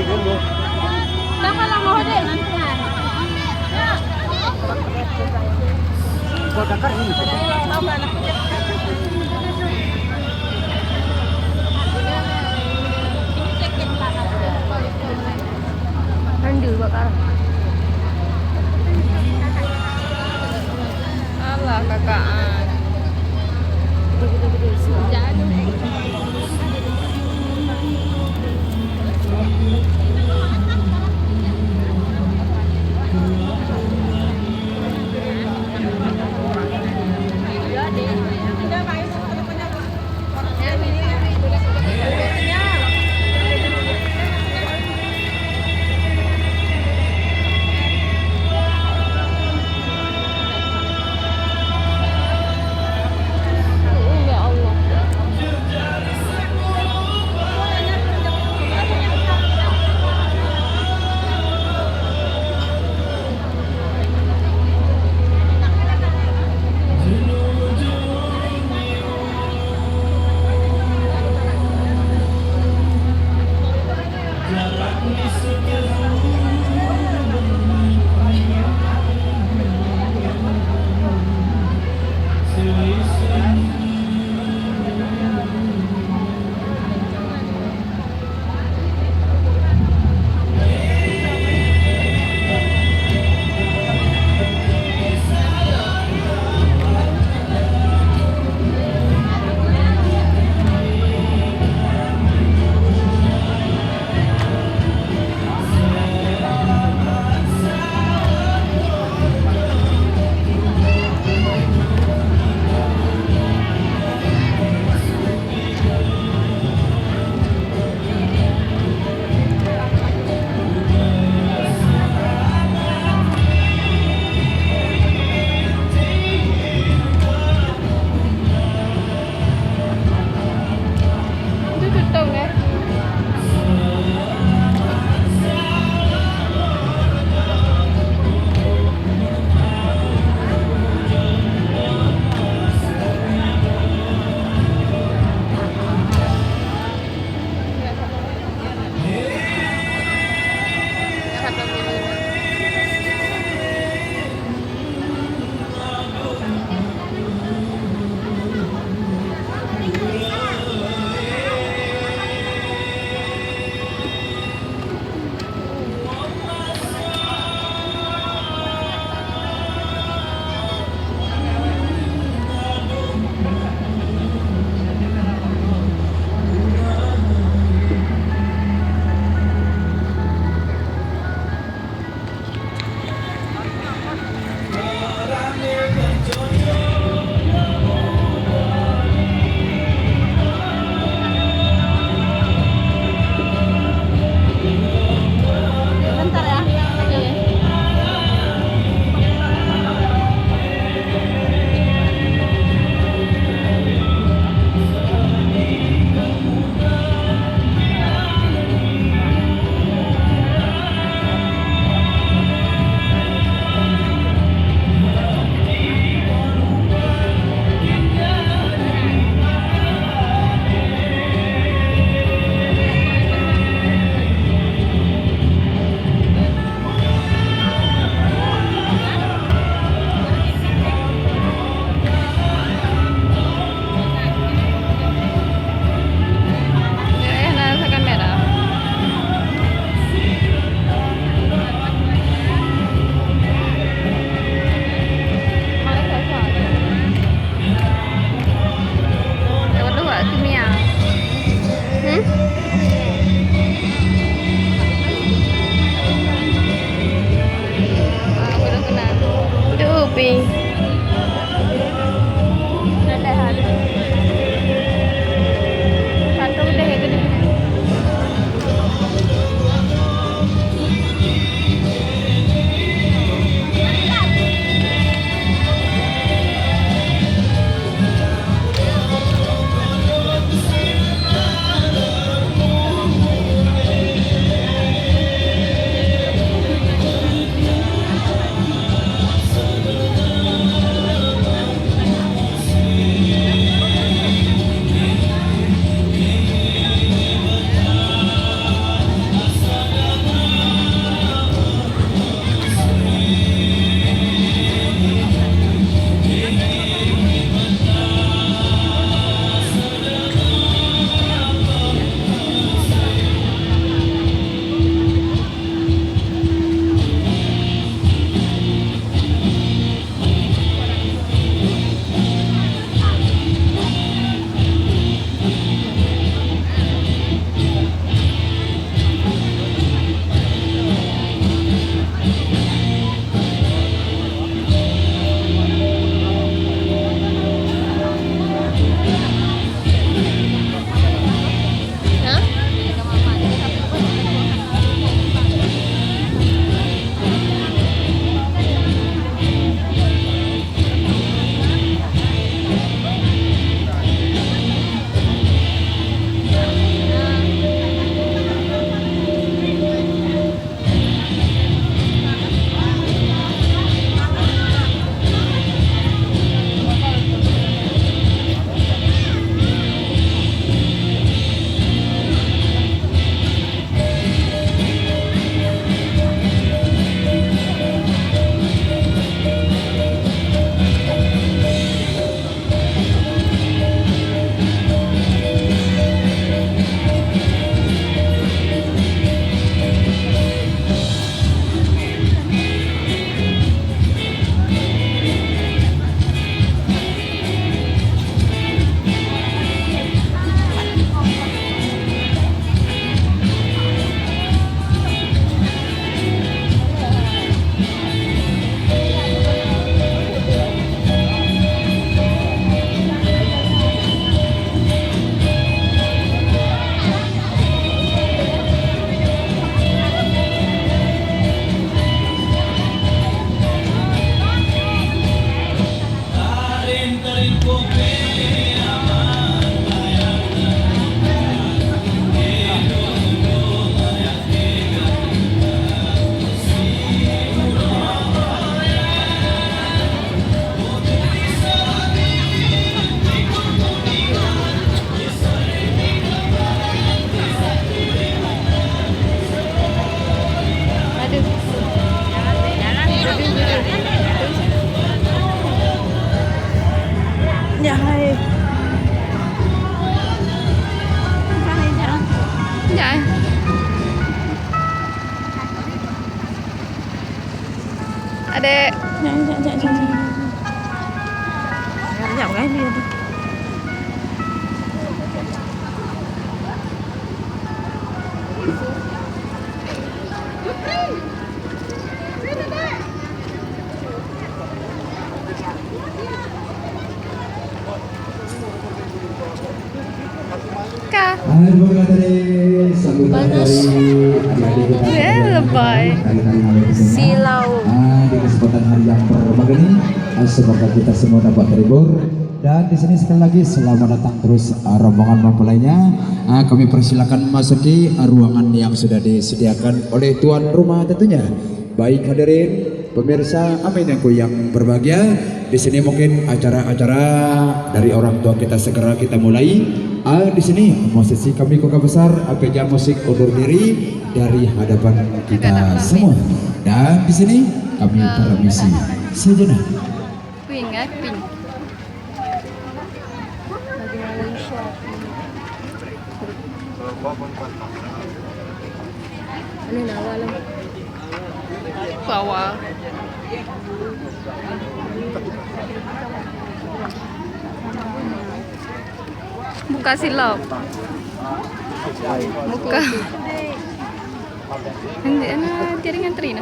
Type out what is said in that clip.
Nakalang mo din. Handul bakal. Alah kakaan. Jangan. Iya deh. Dạ. Adek. Dạo gái đi. Kak. Terima kasih sambutan dari adik-adik kita. Ya, lebay. Silau. Di kesempatan hari yang berbahagia ini, semoga kita semua dapat terhibur. Dan di sini sekali lagi selamat datang terus rombongan mempelainya. Kami persilakan masuki ruangan yang sudah disediakan oleh tuan rumah tentunya. Baik hadirin pemirsa Amin yang berbahagia, di sini mungkin acara-acara dari orang tua kita segera kita mulai. Di sini musisi kami Kota Besar APJ Musik undur diri dari hadapan kita semua. Dan di sini kami permisi sejenak. Pink, pink. Lagi Malaysia. Ano na, wala. Bawal. Buka silap. Buka. Hindi, ano, tiringan trina.